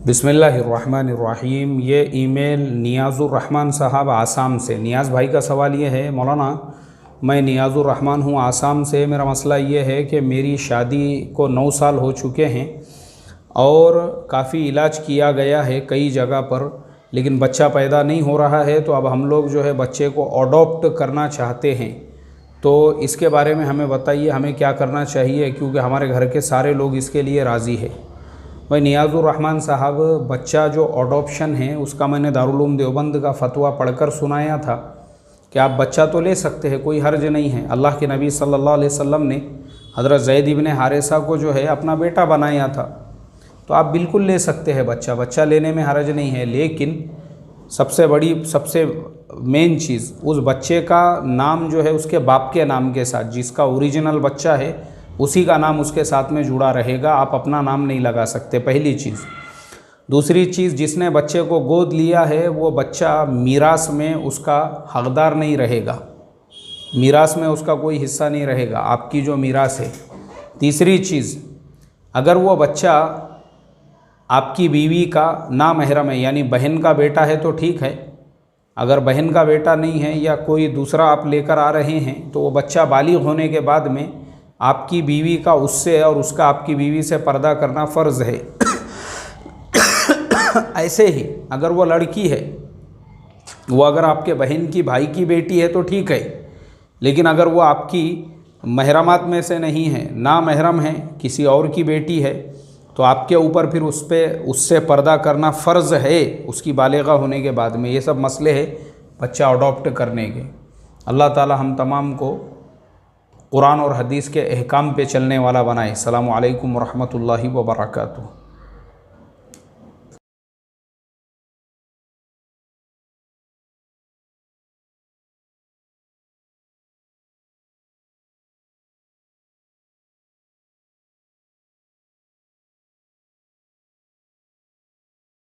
बिस्मिल्लाहिर्रहमानिर्रहीम। ये ईमेल नियाज़ुर्रहमान साहब आसाम से। नियाज़ भाई का सवाल ये है, मौलाना मैं नियाज़ुर्रहमान हूँ आसाम से। मेरा मसला ये है कि मेरी शादी को 9 साल हो चुके हैं और काफ़ी इलाज किया गया है कई जगह पर, लेकिन बच्चा पैदा नहीं हो रहा है। तो अब हम लोग जो है बच्चे को अडॉप्ट करना चाहते हैं, तो इसके बारे में हमें बताइए, हमें क्या करना चाहिए, क्योंकि हमारे घर के सारे लोग इसके लिए राज़ी है। भाई नियाज़ुर्रहमान साहब, बच्चा जो अडॉप्शन है उसका मैंने दारुल उलूम देवबंद का फ़तवा पढ़कर सुनाया था कि आप बच्चा तो ले सकते हैं, कोई हर्ज नहीं है। अल्लाह के नबी सल्लल्लाहु अलैहि वसल्लम ने हज़रत ज़ैद इब्न हारिसा को जो है अपना बेटा बनाया था, तो आप बिल्कुल ले सकते हैं बच्चा लेने में हर्ज नहीं है। लेकिन सबसे मेन चीज़, उस बच्चे का नाम जो है उसके बाप के नाम के साथ, जिसका ओरिजिनल बच्चा है उसी का नाम उसके साथ में जुड़ा रहेगा। आप अपना नाम नहीं लगा सकते, पहली चीज़। दूसरी चीज़, जिसने बच्चे को गोद लिया है वो बच्चा मीरास में उसका हकदार नहीं रहेगा, मीरास में उसका कोई हिस्सा नहीं रहेगा, आपकी जो मीरास है। तीसरी चीज़, अगर वो बच्चा आपकी बीवी का नामहरम है, यानी बहन का बेटा है तो ठीक है। अगर बहन का बेटा नहीं है या कोई दूसरा आप लेकर आ रहे हैं, तो वो बच्चा बालिग होने के बाद में आपकी बीवी का उससे और उसका आपकी बीवी से पर्दा करना फ़र्ज़ है। ऐसे ही अगर वो लड़की है, वो अगर आपके बहन की भाई की बेटी है तो ठीक है, लेकिन अगर वो आपकी महरमात में से नहीं है, ना महरम है, किसी और की बेटी है, तो आपके ऊपर फिर उससे पर्दा करना फ़र्ज़ है उसकी बालिगा होने के बाद में। ये सब मसले हैं बच्चा अडॉप्ट करने के। अल्लाह ताला हम तमाम को कुरान और हदीस के अहकाम पे चलने वाला बनाए। अस्सलामु अलैकुम व रहमतुल्लाहि व बरकातुहू।